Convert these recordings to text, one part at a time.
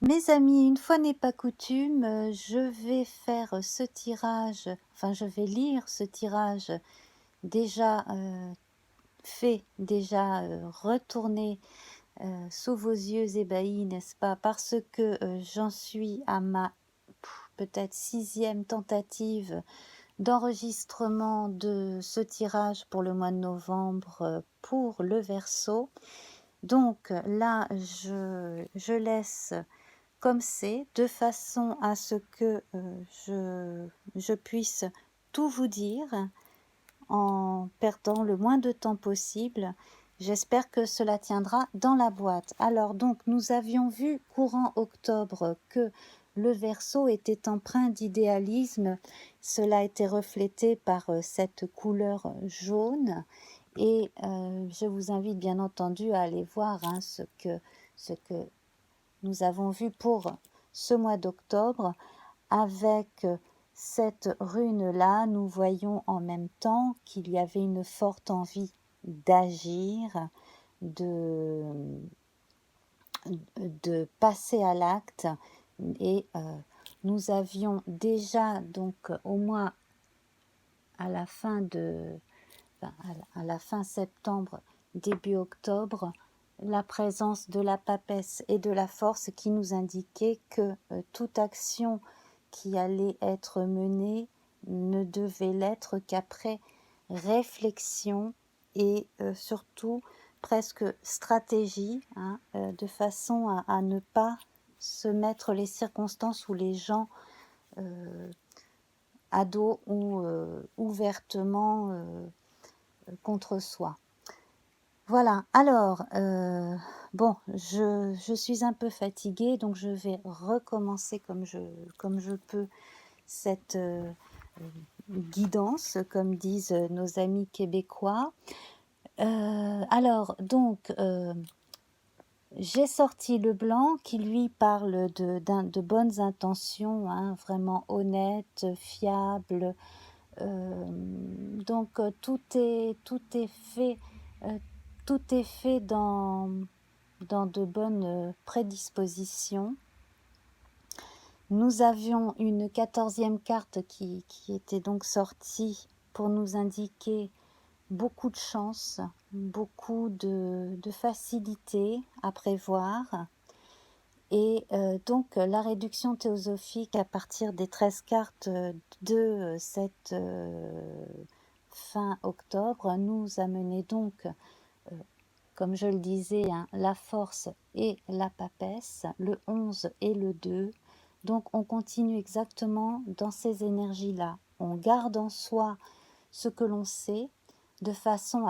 Mes amis, une fois n'est pas coutume, je vais faire ce tirage, enfin je vais lire ce tirage déjà fait, déjà retourné sous vos yeux ébahis, n'est-ce pas? Parce que j'en suis à ma peut-être 6e tentative d'enregistrement de ce tirage pour le mois de novembre pour le Verseau. Donc là, je laisse comme c'est, de façon à ce que je puisse tout vous dire en perdant le moins de temps possible. J'espère que cela tiendra dans la boîte. Alors donc, nous avions vu courant octobre que le Verseau était empreint d'idéalisme. Cela a été reflété par cette couleur jaune. Et je vous invite bien entendu à aller voir ce que nous avons vu pour ce mois d'octobre. Avec cette rune-là, nous voyons en même temps qu'il y avait une forte envie d'agir, de, de passer à l'acte. Et nous avions déjà, donc au moins à la fin à la fin septembre, début octobre, la présence de la papesse et de la force qui nous indiquait que toute action qui allait être menée ne devait l'être qu'après réflexion et surtout presque stratégie, hein, de façon à ne pas se mettre les circonstances ou les gens à dos ou ouvertement contre soi. Voilà, alors, bon, je suis un peu fatiguée, donc je vais recommencer comme je peux cette guidance, comme disent nos amis québécois. Alors, donc, j'ai sorti le blanc qui lui parle de bonnes intentions, hein, vraiment honnêtes, fiables. Donc, tout est fait. Tout est fait dans de bonnes prédispositions. Nous avions une 14e carte qui était donc sortie pour nous indiquer beaucoup de chance, beaucoup de facilité à prévoir. Et donc la réduction théosophique à partir des 13 cartes de cette fin octobre nous a mené donc comme je le disais, hein, la force et la papesse, le 11 et le 2. Donc on continue exactement dans ces énergies-là. On garde en soi ce que l'on sait de façon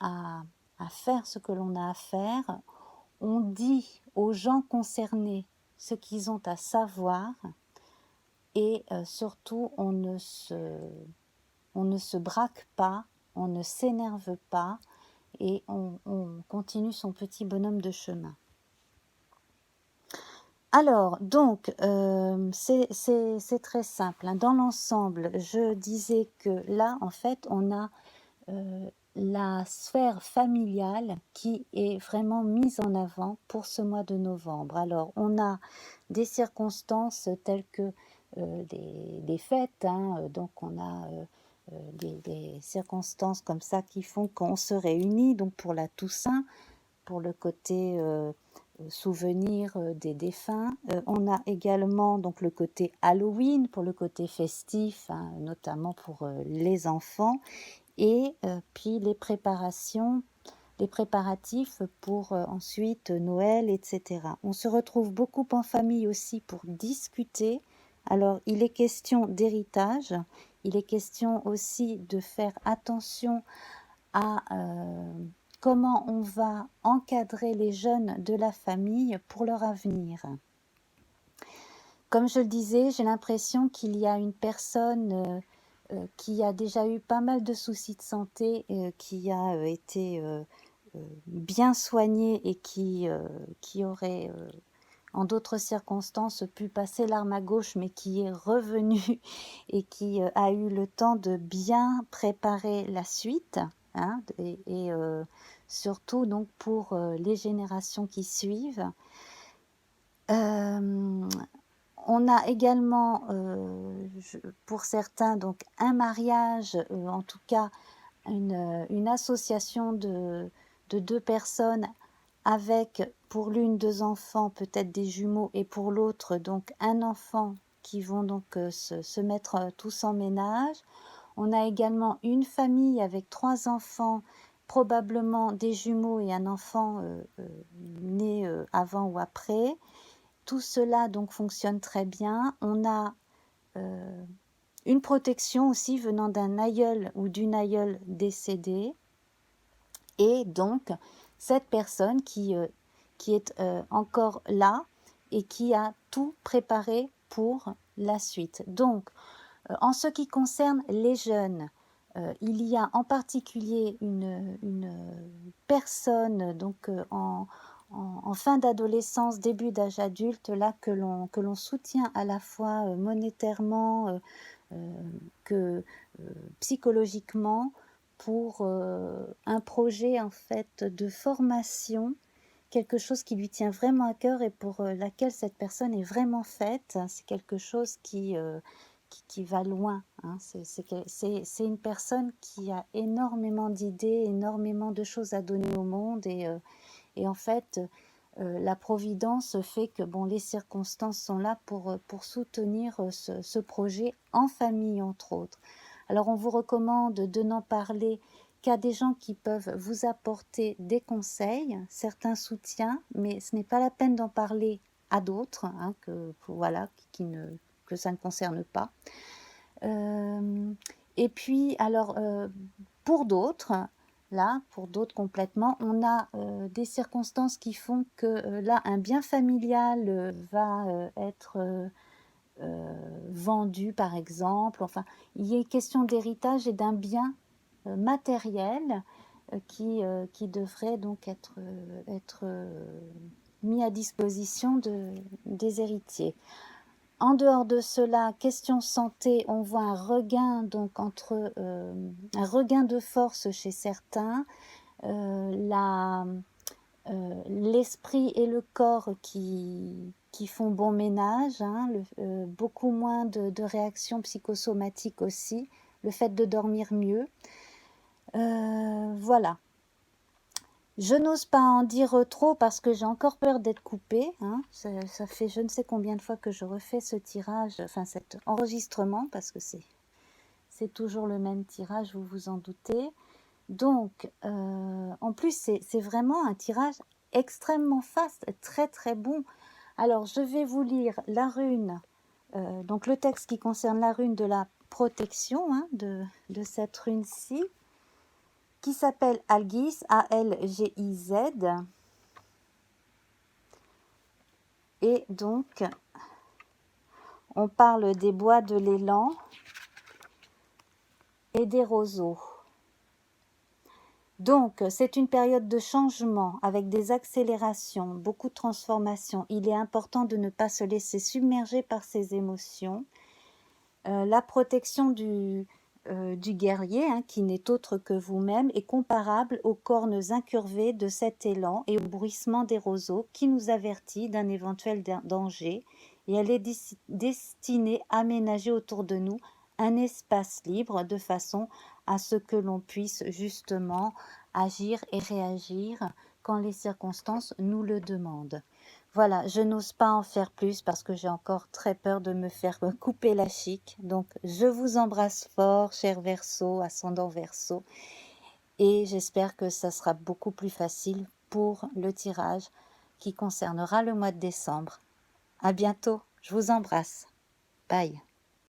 à faire ce que l'on a à faire. On dit aux gens concernés ce qu'ils ont à savoir et surtout on ne se braque pas, on ne s'énerve pas, et on continue son petit bonhomme de chemin. Alors, donc, c'est très simple. Hein. Dans l'ensemble, je disais que là, en fait, on a la sphère familiale qui est vraiment mise en avant pour ce mois de novembre. Alors, on a des circonstances telles que des fêtes, hein, donc on a des circonstances comme ça qui font qu'on se réunit, donc pour la Toussaint, pour le côté souvenir des défunts. On a également donc le côté Halloween pour le côté festif, hein, notamment pour les enfants, et puis les préparatifs pour ensuite Noël, etc. On se retrouve beaucoup en famille aussi pour discuter. Alors, il est question d'héritage, il est question aussi de faire attention à comment on va encadrer les jeunes de la famille pour leur avenir. Comme je le disais, j'ai l'impression qu'il y a une personne qui a déjà eu pas mal de soucis de santé, qui a été bien soignée et qui aurait, en d'autres circonstances, pu passer l'arme à gauche, mais qui est revenu et qui a eu le temps de bien préparer la suite, hein, et, surtout donc pour les générations qui suivent. Euh, on a également, pour certains, donc un mariage, en tout cas une association de deux personnes avec pour l'une 2 enfants, peut-être des jumeaux, et pour l'autre donc un enfant qui vont donc se mettre tous en ménage. On a également une famille avec 3 enfants, probablement des jumeaux et un enfant né avant ou après. Tout cela donc fonctionne très bien. On a une protection aussi venant d'un aïeul ou d'une aïeule décédée. Et donc, cette personne qui est encore là et qui a tout préparé pour la suite. Donc, en ce qui concerne les jeunes, il y a en particulier une personne donc en fin d'adolescence, début d'âge adulte, là que l'on soutient à la fois monétairement que psychologiquement pour un projet en fait de formation, quelque chose qui lui tient vraiment à cœur et pour laquelle cette personne est vraiment faite. C'est quelque chose qui va loin. Hein. C'est une personne qui a énormément d'idées, énormément de choses à donner au monde et en fait, la providence fait que bon, les circonstances sont là pour soutenir ce projet en famille, entre autres. Alors, on vous recommande de n'en parler qu'à des gens qui peuvent vous apporter des conseils, certains soutiens, mais ce n'est pas la peine d'en parler à d'autres, hein, voilà, que ça ne concerne pas. Et puis, alors, pour d'autres, là, pour d'autres complètement, on a des circonstances qui font que là, un bien familial va être vendu, par exemple. Enfin, il y a question d'héritage et d'un bien matériel qui devrait donc être mis à disposition des héritiers. En dehors de cela, question santé, on voit un regain donc un regain de force chez certains, l'esprit et le corps qui font bon ménage, hein, beaucoup moins de réactions psychosomatiques aussi, le fait de dormir mieux. Voilà. Je n'ose pas en dire trop parce que j'ai encore peur d'être coupée. Hein. Ça fait je ne sais combien de fois que je refais ce tirage, enfin cet enregistrement, parce que c'est toujours le même tirage, vous vous en doutez. Donc, en plus, c'est vraiment un tirage extrêmement faste, très très bon. Alors, je vais vous lire la rune, donc le texte qui concerne la rune de la protection, hein, de cette rune-ci, qui s'appelle Algiz, A-L-G-I-Z. Et donc, on parle des bois de l'élan et des roseaux. Donc, c'est une période de changement avec des accélérations, beaucoup de transformations. Il est important de ne pas se laisser submerger par ces émotions. La protection du guerrier, hein, qui n'est autre que vous-même, est comparable aux cornes incurvées de cet élan et au bruissement des roseaux qui nous avertit d'un éventuel danger. Et elle est destinée à aménager autour de nous un espace libre de façon à ce que l'on puisse justement agir et réagir quand les circonstances nous le demandent. Voilà, je n'ose pas en faire plus parce que j'ai encore très peur de me faire couper la chic. Donc, je vous embrasse fort, cher Verseau, ascendant Verseau, et j'espère que ça sera beaucoup plus facile pour le tirage qui concernera le mois de décembre. À bientôt, je vous embrasse. Bye.